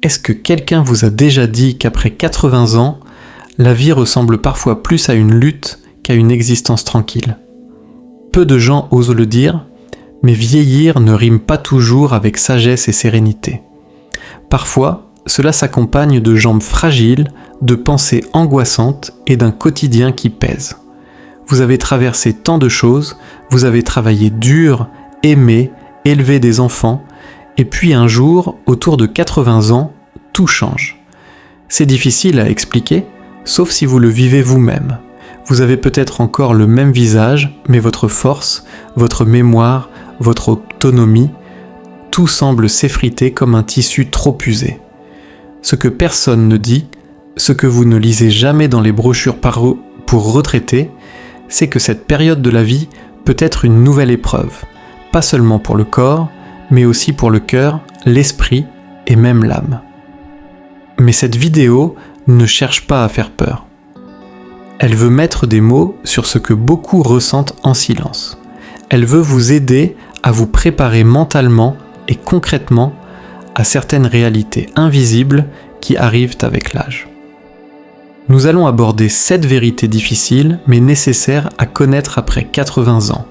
Est-ce que quelqu'un vous a déjà dit qu'après 80 ans, la vie ressemble parfois plus à une lutte qu'à une existence tranquille ? Peu de gens osent le dire, mais vieillir ne rime pas toujours avec sagesse et sérénité. Parfois, cela s'accompagne de jambes fragiles, de pensées angoissantes et d'un quotidien qui pèse. Vous avez traversé tant de choses, vous avez travaillé dur, aimé, élevé des enfants, et puis un jour, autour de 80 ans, tout change. C'est difficile à expliquer, sauf si vous le vivez vous-même. Vous avez peut-être encore le même visage, mais votre force, votre mémoire, votre autonomie, tout semble s'effriter comme un tissu trop usé. Ce que personne ne dit, ce que vous ne lisez jamais dans les brochures pour retraités, c'est que cette période de la vie peut être une nouvelle épreuve, pas seulement pour le corps, mais aussi pour le cœur, l'esprit et même l'âme. Mais cette vidéo ne cherche pas à faire peur. Elle veut mettre des mots sur ce que beaucoup ressentent en silence. Elle veut vous aider à vous préparer mentalement et concrètement à certaines réalités invisibles qui arrivent avec l'âge. Nous allons aborder 7 vérités difficiles mais nécessaires à connaître après 80 ans.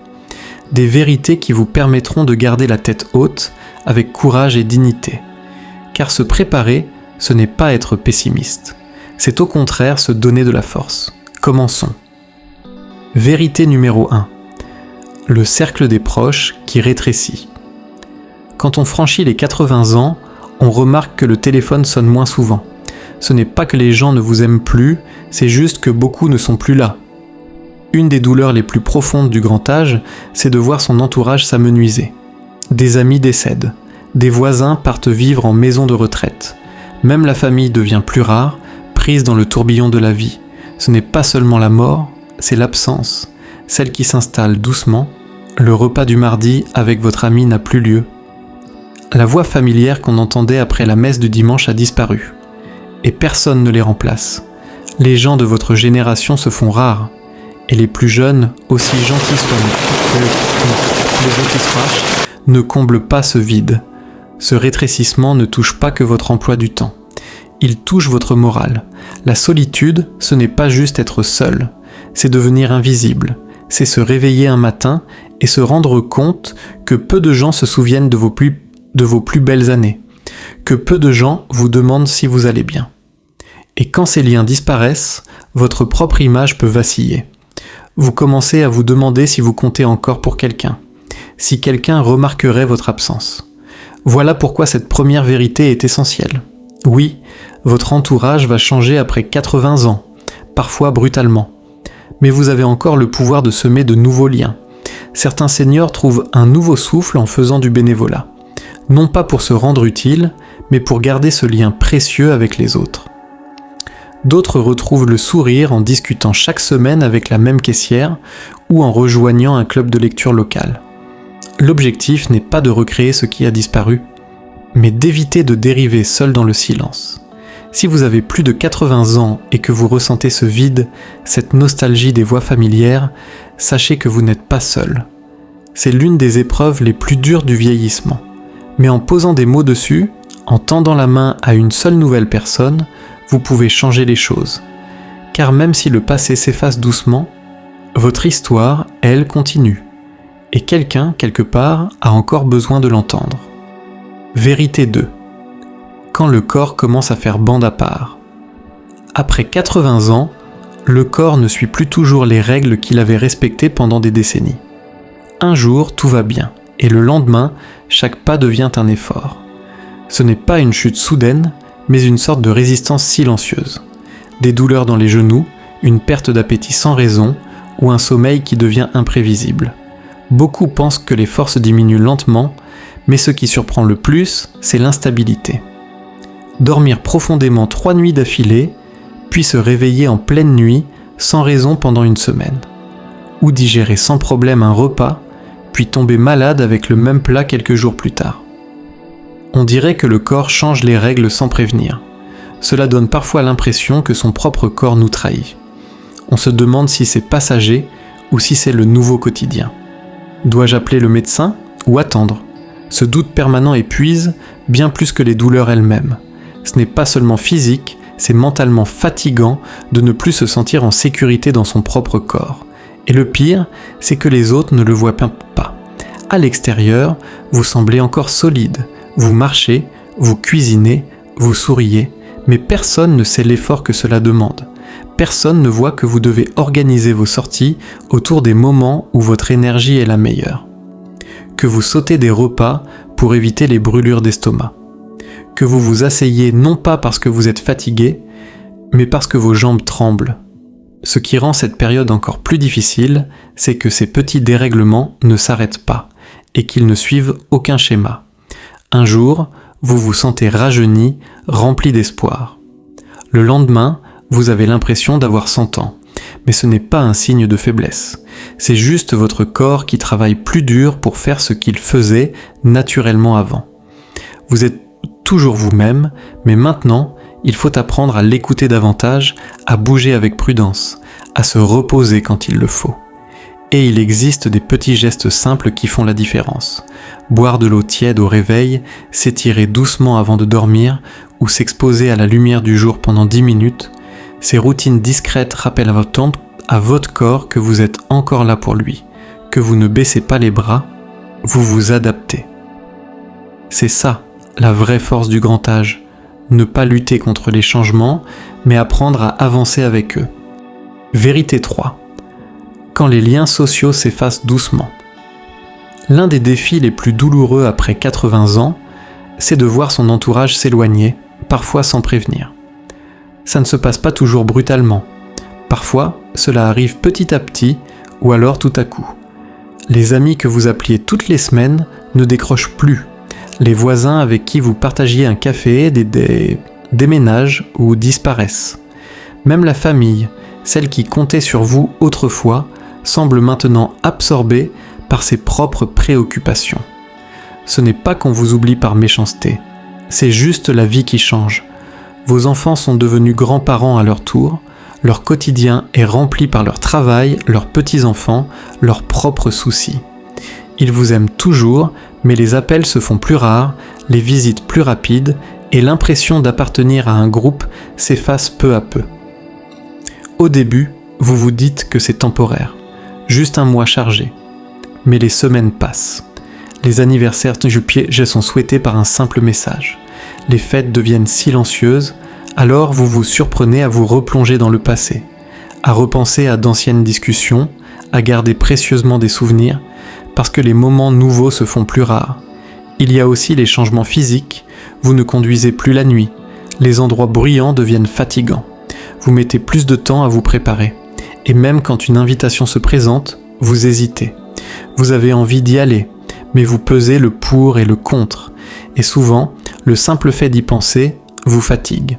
Des vérités qui vous permettront de garder la tête haute avec courage et dignité. Car se préparer, ce n'est pas être pessimiste. C'est au contraire se donner de la force. Commençons. Vérité numéro 1. Le cercle des proches qui rétrécit. Quand on franchit les 80 ans, on remarque que le téléphone sonne moins souvent. Ce n'est pas que les gens ne vous aiment plus, c'est juste que beaucoup ne sont plus là. Une des douleurs les plus profondes du grand âge, c'est de voir son entourage s'amenuiser. Des amis décèdent, des voisins partent vivre en maison de retraite. Même la famille devient plus rare, prise dans le tourbillon de la vie. Ce n'est pas seulement la mort, c'est l'absence, celle qui s'installe doucement. Le repas du mardi avec votre ami n'a plus lieu. La voix familière qu'on entendait après la messe du dimanche a disparu. Et personne ne les remplace. Les gens de votre génération se font rares. Et les plus jeunes, aussi gentils soient, ne comblent pas ce vide. Ce rétrécissement ne touche pas que votre emploi du temps. Il touche votre morale. La solitude, ce n'est pas juste être seul, c'est devenir invisible. C'est se réveiller un matin et se rendre compte que peu de gens se souviennent de vos plus belles années, que peu de gens vous demandent si vous allez bien. Et quand ces liens disparaissent, votre propre image peut vaciller. Vous commencez à vous demander si vous comptez encore pour quelqu'un, si quelqu'un remarquerait votre absence. Voilà pourquoi cette première vérité est essentielle. Oui, votre entourage va changer après 80 ans, parfois brutalement. Mais vous avez encore le pouvoir de semer de nouveaux liens. Certains seniors trouvent un nouveau souffle en faisant du bénévolat. Non pas pour se rendre utile, mais pour garder ce lien précieux avec les autres. D'autres retrouvent le sourire en discutant chaque semaine avec la même caissière ou en rejoignant un club de lecture local. L'objectif n'est pas de recréer ce qui a disparu, mais d'éviter de dériver seul dans le silence. Si vous avez plus de 80 ans et que vous ressentez ce vide, cette nostalgie des voix familières, sachez que vous n'êtes pas seul. C'est l'une des épreuves les plus dures du vieillissement. Mais en posant des mots dessus, en tendant la main à une seule nouvelle personne, vous pouvez changer les choses. Car même si le passé s'efface doucement, votre histoire, elle, continue. Et quelqu'un, quelque part, a encore besoin de l'entendre. Vérité 2. Quand le corps commence à faire bande à part. Après 80 ans, le corps ne suit plus toujours les règles qu'il avait respectées pendant des décennies. Un jour, tout va bien, et le lendemain, chaque pas devient un effort. Ce n'est pas une chute soudaine, mais une sorte de résistance silencieuse. Des douleurs dans les genoux, une perte d'appétit sans raison, ou un sommeil qui devient imprévisible. Beaucoup pensent que les forces diminuent lentement, mais ce qui surprend le plus, c'est l'instabilité. Dormir profondément 3 nuits d'affilée, puis se réveiller en pleine nuit, sans raison pendant une semaine. Ou digérer sans problème un repas, puis tomber malade avec le même plat quelques jours plus tard. On dirait que le corps change les règles sans prévenir. Cela donne parfois l'impression que son propre corps nous trahit. On se demande si c'est passager ou si c'est le nouveau quotidien. Dois-je appeler le médecin ou attendre ? Ce doute permanent épuise bien plus que les douleurs elles-mêmes. Ce n'est pas seulement physique, c'est mentalement fatigant de ne plus se sentir en sécurité dans son propre corps. Et le pire, c'est que les autres ne le voient pas. À l'extérieur, vous semblez encore solide. Vous marchez, vous cuisinez, vous souriez, mais personne ne sait l'effort que cela demande. Personne ne voit que vous devez organiser vos sorties autour des moments où votre énergie est la meilleure. Que vous sautez des repas pour éviter les brûlures d'estomac. Que vous vous asseyez non pas parce que vous êtes fatigué, mais parce que vos jambes tremblent. Ce qui rend cette période encore plus difficile, c'est que ces petits dérèglements ne s'arrêtent pas et qu'ils ne suivent aucun schéma. Un jour, vous vous sentez rajeuni, rempli d'espoir. Le lendemain, vous avez l'impression d'avoir 100 ans, mais ce n'est pas un signe de faiblesse. C'est juste votre corps qui travaille plus dur pour faire ce qu'il faisait naturellement avant. Vous êtes toujours vous-même, mais maintenant, il faut apprendre à l'écouter davantage, à bouger avec prudence, à se reposer quand il le faut. Et il existe des petits gestes simples qui font la différence. Boire de l'eau tiède au réveil, s'étirer doucement avant de dormir ou s'exposer à la lumière du jour pendant 10 minutes, ces routines discrètes rappellent à votre corps que vous êtes encore là pour lui, que vous ne baissez pas les bras, vous vous adaptez. C'est ça, la vraie force du grand âge. Ne pas lutter contre les changements, mais apprendre à avancer avec eux. Vérité 3. Quand les liens sociaux s'effacent doucement. L'un des défis les plus douloureux après 80 ans, c'est de voir son entourage s'éloigner, parfois sans prévenir. Ça ne se passe pas toujours brutalement. Parfois, cela arrive petit à petit, ou alors tout à coup. Les amis que vous appeliez toutes les semaines ne décrochent plus. Les voisins avec qui vous partagiez un café déménagent ou disparaissent. Même la famille, celle qui comptait sur vous autrefois, semble maintenant absorbée par ses propres préoccupations. Ce n'est pas qu'on vous oublie par méchanceté, c'est juste la vie qui change. Vos enfants sont devenus grands-parents à leur tour, leur quotidien est rempli par leur travail, leurs petits-enfants, leurs propres soucis. Ils vous aiment toujours, mais les appels se font plus rares, les visites plus rapides, et l'impression d'appartenir à un groupe s'efface peu à peu. Au début, vous vous dites que c'est temporaire, juste un mois chargé. Mais les semaines passent. Les anniversaires sont souhaités par un simple message. Les fêtes deviennent silencieuses, alors vous vous surprenez à vous replonger dans le passé, à repenser à d'anciennes discussions, à garder précieusement des souvenirs, parce que les moments nouveaux se font plus rares. Il y a aussi les changements physiques, vous ne conduisez plus la nuit, les endroits bruyants deviennent fatigants, vous mettez plus de temps à vous préparer, et même quand une invitation se présente, vous hésitez. Vous avez envie d'y aller, mais vous pesez le pour et le contre, et souvent, le simple fait d'y penser vous fatigue.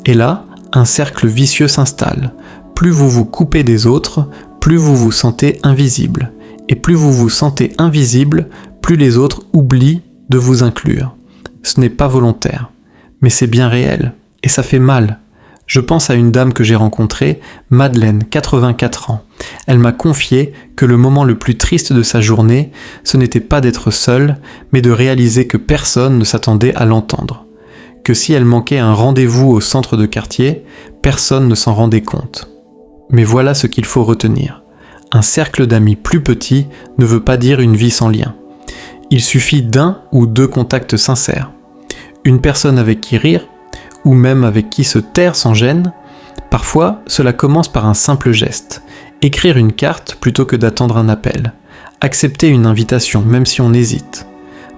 Et là, un cercle vicieux s'installe. Plus vous vous coupez des autres, plus vous vous sentez invisible. Et plus vous vous sentez invisible, plus les autres oublient de vous inclure. Ce n'est pas volontaire, mais c'est bien réel, et ça fait mal. Je pense à une dame que j'ai rencontrée, Madeleine, 84 ans. Elle m'a confié que le moment le plus triste de sa journée, ce n'était pas d'être seule, mais de réaliser que personne ne s'attendait à l'entendre. Que si elle manquait un rendez-vous au centre de quartier, personne ne s'en rendait compte. Mais voilà ce qu'il faut retenir. Un cercle d'amis plus petit ne veut pas dire une vie sans lien. Il suffit d'un ou deux contacts sincères. Une personne avec qui rire, ou même avec qui se taire sans gêne. Parfois, cela commence par un simple geste. Écrire une carte plutôt que d'attendre un appel. Accepter une invitation même si on hésite.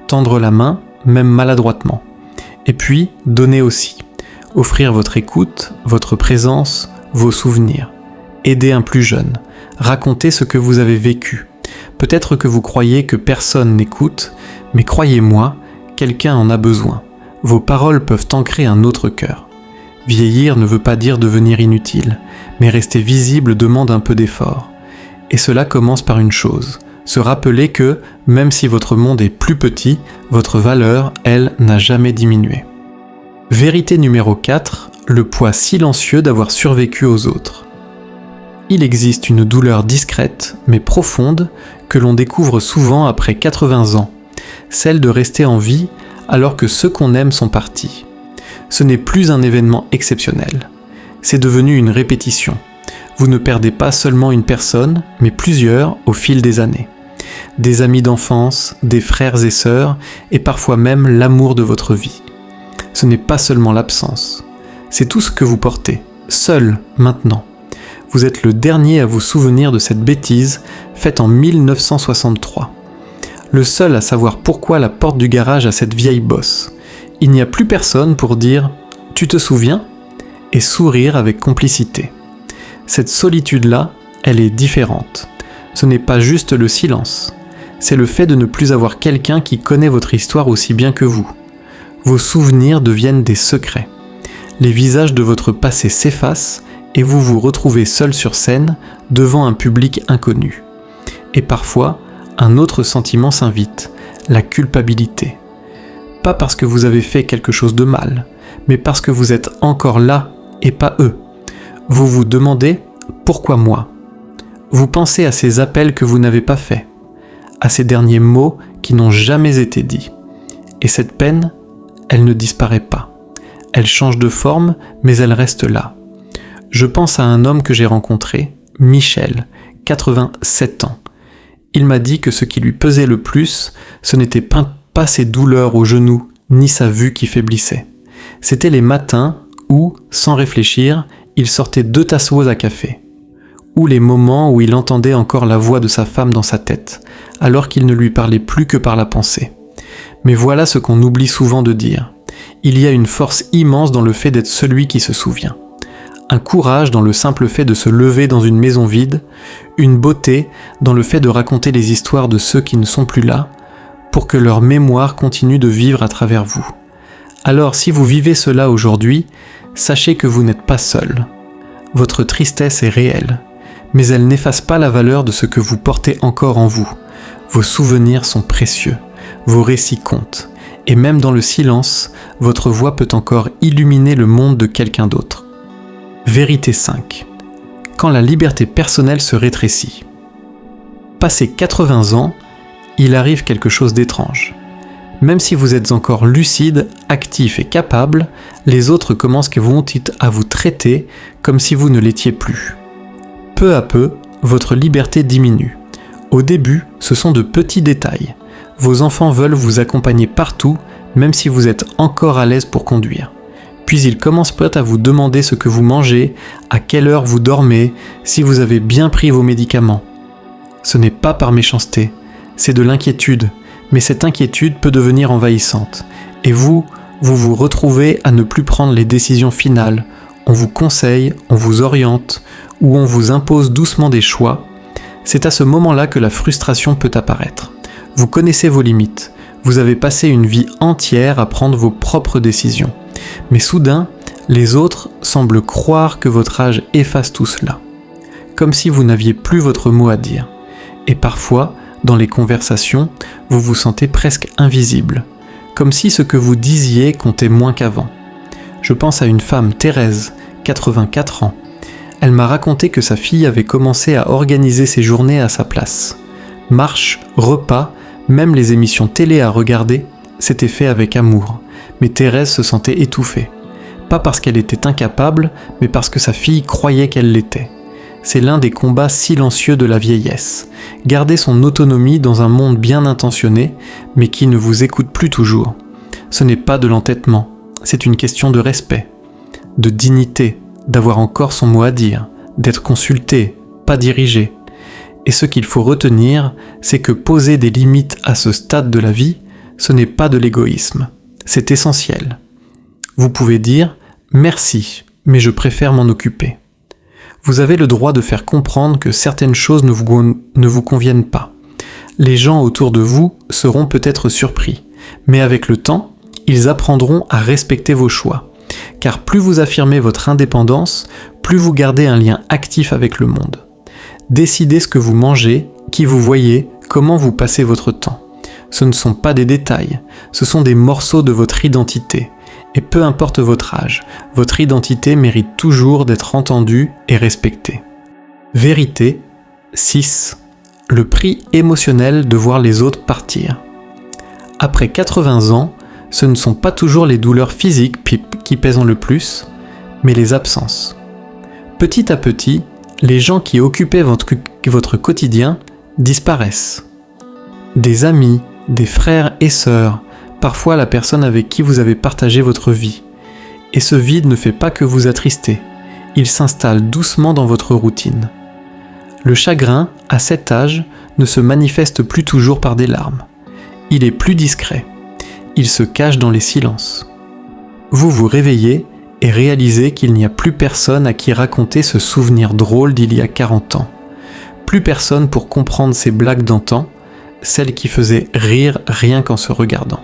Tendre la main, même maladroitement. Et puis, donner aussi. Offrir votre écoute, votre présence, vos souvenirs. Aider un plus jeune. Raconter ce que vous avez vécu. Peut-être que vous croyez que personne n'écoute, mais croyez-moi, quelqu'un en a besoin. Vos paroles peuvent ancrer un autre cœur. Vieillir ne veut pas dire devenir inutile, mais rester visible demande un peu d'effort. Et cela commence par une chose, se rappeler que, même si votre monde est plus petit, votre valeur, elle, n'a jamais diminué. Vérité numéro 4, le poids silencieux d'avoir survécu aux autres. Il existe une douleur discrète, mais profonde, que l'on découvre souvent après 80 ans, celle de rester en vie alors que ceux qu'on aime sont partis. Ce n'est plus un événement exceptionnel. C'est devenu une répétition. Vous ne perdez pas seulement une personne, mais plusieurs au fil des années. Des amis d'enfance, des frères et sœurs, et parfois même l'amour de votre vie. Ce n'est pas seulement l'absence. C'est tout ce que vous portez, seul, maintenant. Vous êtes le dernier à vous souvenir de cette bêtise faite en 1963. Le seul à savoir pourquoi la porte du garage a cette vieille bosse. Il n'y a plus personne pour dire « Tu te souviens ?» et sourire avec complicité. Cette solitude-là, elle est différente. Ce n'est pas juste le silence. C'est le fait de ne plus avoir quelqu'un qui connaît votre histoire aussi bien que vous. Vos souvenirs deviennent des secrets. Les visages de votre passé s'effacent et vous vous retrouvez seul sur scène devant un public inconnu. Et parfois, un autre sentiment s'invite, la culpabilité. Pas parce que vous avez fait quelque chose de mal, mais parce que vous êtes encore là et pas eux. Vous vous demandez « Pourquoi moi ?» Vous pensez à ces appels que vous n'avez pas faits, à ces derniers mots qui n'ont jamais été dits. Et cette peine, elle ne disparaît pas. Elle change de forme, mais elle reste là. Je pense à un homme que j'ai rencontré, Michel, 87 ans. Il m'a dit que ce qui lui pesait le plus, ce n'était pas ses douleurs aux genoux, ni sa vue qui faiblissait. C'était les matins où, sans réfléchir, il sortait 2 tasses à café. Ou les moments où il entendait encore la voix de sa femme dans sa tête, alors qu'il ne lui parlait plus que par la pensée. Mais voilà ce qu'on oublie souvent de dire. Il y a une force immense dans le fait d'être celui qui se souvient. Un courage dans le simple fait de se lever dans une maison vide, une beauté dans le fait de raconter les histoires de ceux qui ne sont plus là, pour que leur mémoire continue de vivre à travers vous. Alors si vous vivez cela aujourd'hui, sachez que vous n'êtes pas seul. Votre tristesse est réelle, mais elle n'efface pas la valeur de ce que vous portez encore en vous. Vos souvenirs sont précieux, vos récits comptent, et même dans le silence, votre voix peut encore illuminer le monde de quelqu'un d'autre. Vérité 5. Quand la liberté personnelle se rétrécit. Passé 80 ans, il arrive quelque chose d'étrange. Même si vous êtes encore lucide, actif et capable, les autres commencent à vous traiter comme si vous ne l'étiez plus. Peu à peu, votre liberté diminue. Au début, ce sont de petits détails. Vos enfants veulent vous accompagner partout, même si vous êtes encore à l'aise pour conduire. Puis ils commencent peut-être à vous demander ce que vous mangez, à quelle heure vous dormez, si vous avez bien pris vos médicaments. Ce n'est pas par méchanceté, c'est de l'inquiétude, mais cette inquiétude peut devenir envahissante. Et vous vous retrouvez à ne plus prendre les décisions finales. On vous conseille, on vous oriente, ou on vous impose doucement des choix. C'est à ce moment-là que la frustration peut apparaître. Vous connaissez vos limites. Vous avez passé une vie entière à prendre vos propres décisions. Mais soudain, les autres semblent croire que votre âge efface tout cela. Comme si vous n'aviez plus votre mot à dire. Et parfois, dans les conversations, vous vous sentez presque invisible. Comme si ce que vous disiez comptait moins qu'avant. Je pense à une femme, Thérèse, 84 ans. Elle m'a raconté que sa fille avait commencé à organiser ses journées à sa place. Marche, repas, même les émissions télé à regarder, c'était fait avec amour. Mais Thérèse se sentait étouffée. Pas parce qu'elle était incapable, mais parce que sa fille croyait qu'elle l'était. C'est l'un des combats silencieux de la vieillesse. Garder son autonomie dans un monde bien intentionné, mais qui ne vous écoute plus toujours. Ce n'est pas de l'entêtement, c'est une question de respect, de dignité, d'avoir encore son mot à dire, d'être consulté, pas dirigé. Et ce qu'il faut retenir, c'est que poser des limites à ce stade de la vie, ce n'est pas de l'égoïsme. C'est essentiel. Vous pouvez dire « merci, mais je préfère m'en occuper ». Vous avez le droit de faire comprendre que certaines choses ne vous conviennent pas. Les gens autour de vous seront peut-être surpris, mais avec le temps, ils apprendront à respecter vos choix. Car plus vous affirmez votre indépendance, plus vous gardez un lien actif avec le monde. Décidez ce que vous mangez, qui vous voyez, comment vous passez votre temps. Ce ne sont pas des détails, ce sont des morceaux de votre identité. Et peu importe votre âge, votre identité mérite toujours d'être entendue et respectée. Vérité 6. Le prix émotionnel de voir les autres partir. Après 80 ans, ce ne sont pas toujours les douleurs physiques qui pèsent le plus, mais les absences. Petit à petit, les gens qui occupaient votre quotidien disparaissent. Des amis, des frères et sœurs, parfois la personne avec qui vous avez partagé votre vie. Et ce vide ne fait pas que vous attrister, il s'installe doucement dans votre routine. Le chagrin, à cet âge, ne se manifeste plus toujours par des larmes. Il est plus discret. Il se cache dans les silences. Vous vous réveillez et réalisez qu'il n'y a plus personne à qui raconter ce souvenir drôle d'il y a 40 ans. Plus personne pour comprendre ces blagues d'antan, celles qui faisaient rire rien qu'en se regardant.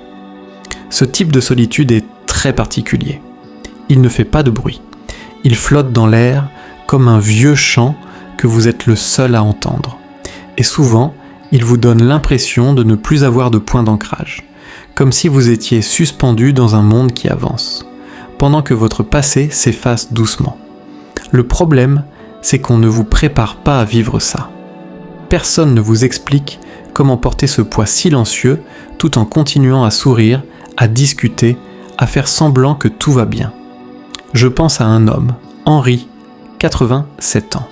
Ce type de solitude est très particulier. Il ne fait pas de bruit. Il flotte dans l'air comme un vieux chant que vous êtes le seul à entendre. Et souvent, il vous donne l'impression de ne plus avoir de point d'ancrage, comme si vous étiez suspendu dans un monde qui avance, pendant que votre passé s'efface doucement. Le problème, c'est qu'on ne vous prépare pas à vivre ça. Personne ne vous explique comment porter ce poids silencieux tout en continuant à sourire, à discuter, à faire semblant que tout va bien. Je pense à un homme, Henri, 87 ans.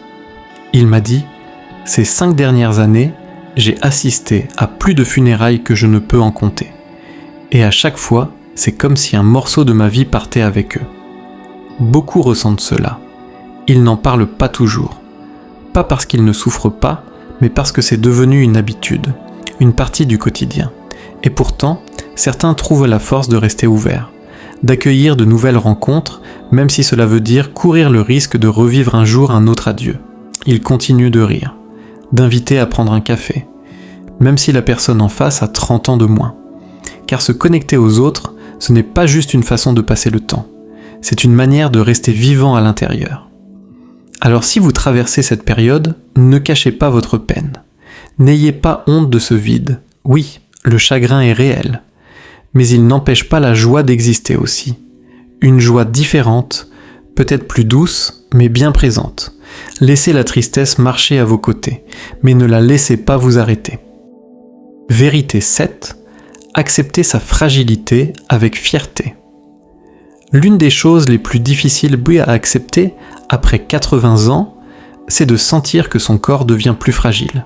Il m'a dit « Ces 5 dernières années, j'ai assisté à plus de funérailles que je ne peux en compter. Et à chaque fois, c'est comme si un morceau de ma vie partait avec eux. » Beaucoup ressentent cela. Ils n'en parlent pas toujours. Pas parce qu'ils ne souffrent pas, mais parce que c'est devenu une habitude, une partie du quotidien. Et pourtant, certains trouvent la force de rester ouverts, d'accueillir de nouvelles rencontres, même si cela veut dire courir le risque de revivre un jour un autre adieu. Ils continuent de rire, d'inviter à prendre un café, même si la personne en face a 30 ans de moins. Car se connecter aux autres, ce n'est pas juste une façon de passer le temps, c'est une manière de rester vivant à l'intérieur. Alors si vous traversez cette période, ne cachez pas votre peine. N'ayez pas honte de ce vide. Oui, le chagrin est réel, mais il n'empêche pas la joie d'exister aussi. Une joie différente, peut-être plus douce, mais bien présente. Laissez la tristesse marcher à vos côtés, mais ne la laissez pas vous arrêter. Vérité 7. Accepter sa fragilité avec fierté. L'une des choses les plus difficiles à accepter après 80 ans, c'est de sentir que son corps devient plus fragile.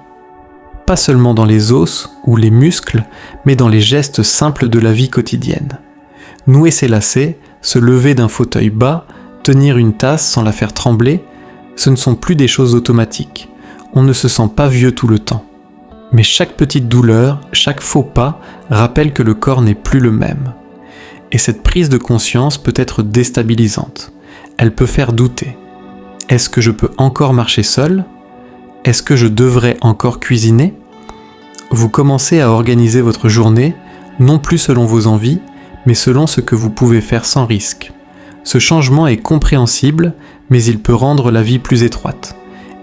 Pas seulement dans les os ou les muscles, mais dans les gestes simples de la vie quotidienne. Nouer ses lacets, se lever d'un fauteuil bas, tenir une tasse sans la faire trembler, ce ne sont plus des choses automatiques. On ne se sent pas vieux tout le temps. Mais chaque petite douleur, chaque faux pas rappelle que le corps n'est plus le même. Et cette prise de conscience peut être déstabilisante. Elle peut faire douter. Est-ce que je peux encore marcher seul ? Est-ce que je devrais encore cuisiner ? Vous commencez à organiser votre journée, non plus selon vos envies, mais selon ce que vous pouvez faire sans risque. Ce changement est compréhensible, mais il peut rendre la vie plus étroite.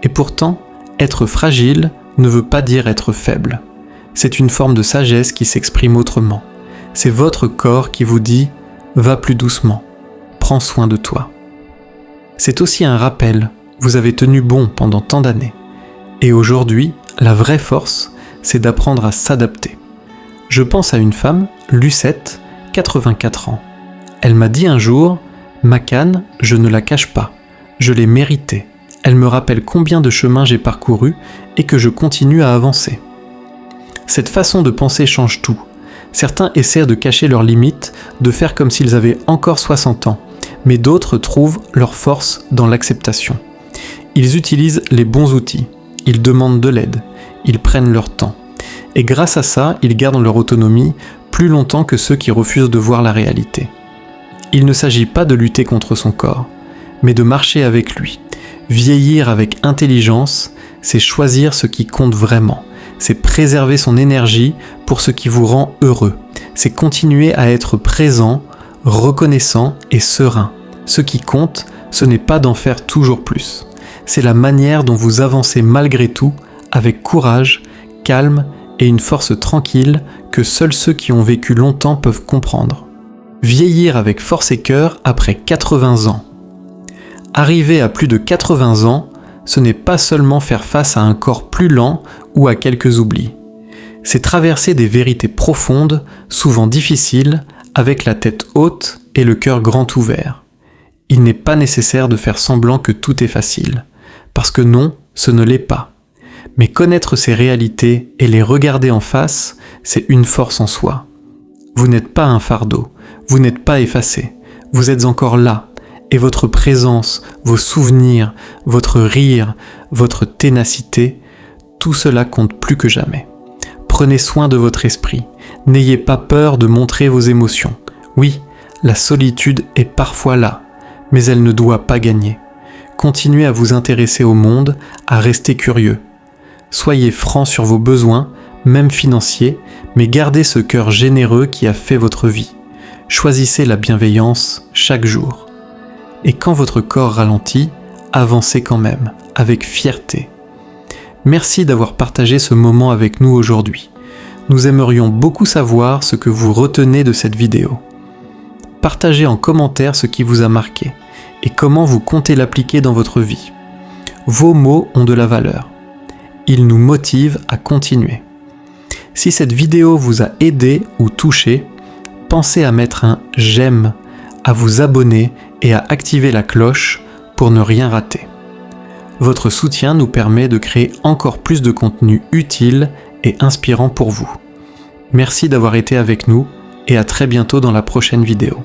Et pourtant, être fragile ne veut pas dire être faible. C'est une forme de sagesse qui s'exprime autrement. C'est votre corps qui vous dit « Va plus doucement, prends soin de toi ». C'est aussi un rappel, vous avez tenu bon pendant tant d'années. Et aujourd'hui, la vraie force, c'est d'apprendre à s'adapter. Je pense à une femme, Lucette, 84 ans. Elle m'a dit un jour « Ma canne, je ne la cache pas, je l'ai méritée. Elle me rappelle combien de chemins j'ai parcouru et que je continue à avancer. » Cette façon de penser change tout. Certains essaient de cacher leurs limites, de faire comme s'ils avaient encore 60 ans, mais d'autres trouvent leur force dans l'acceptation. Ils utilisent les bons outils, ils demandent de l'aide, ils prennent leur temps. Et grâce à ça, ils gardent leur autonomie plus longtemps que ceux qui refusent de voir la réalité. Il ne s'agit pas de lutter contre son corps, mais de marcher avec lui. Vieillir avec intelligence, c'est choisir ce qui compte vraiment. C'est préserver son énergie pour ce qui vous rend heureux. C'est continuer à être présent, reconnaissant et serein. Ce qui compte, ce n'est pas d'en faire toujours plus. C'est la manière dont vous avancez malgré tout, avec courage, calme et une force tranquille que seuls ceux qui ont vécu longtemps peuvent comprendre. Vieillir avec force et cœur après 80 ans. Arriver à plus de 80 ans, ce n'est pas seulement faire face à un corps plus lent ou à quelques oublis. C'est traverser des vérités profondes, souvent difficiles, avec la tête haute et le cœur grand ouvert. Il n'est pas nécessaire de faire semblant que tout est facile, parce que non, ce ne l'est pas. Mais connaître ces réalités et les regarder en face, c'est une force en soi. Vous n'êtes pas un fardeau, vous n'êtes pas effacé, vous êtes encore là, et votre présence, vos souvenirs, votre rire, votre ténacité, tout cela compte plus que jamais. Prenez soin de votre esprit, n'ayez pas peur de montrer vos émotions. Oui, la solitude est parfois là, mais elle ne doit pas gagner. Continuez à vous intéresser au monde, à rester curieux. Soyez franc sur vos besoins, même financiers, mais gardez ce cœur généreux qui a fait votre vie. Choisissez la bienveillance chaque jour. Et quand votre corps ralentit, avancez quand même, avec fierté. Merci d'avoir partagé ce moment avec nous aujourd'hui. Nous aimerions beaucoup savoir ce que vous retenez de cette vidéo. Partagez en commentaire ce qui vous a marqué et comment vous comptez l'appliquer dans votre vie. Vos mots ont de la valeur. Ils nous motivent à continuer. Si cette vidéo vous a aidé ou touché, pensez à mettre un « j'aime », à vous abonner et à activer la cloche pour ne rien rater. Votre soutien nous permet de créer encore plus de contenu utile et inspirant pour vous. Merci d'avoir été avec nous et à très bientôt dans la prochaine vidéo.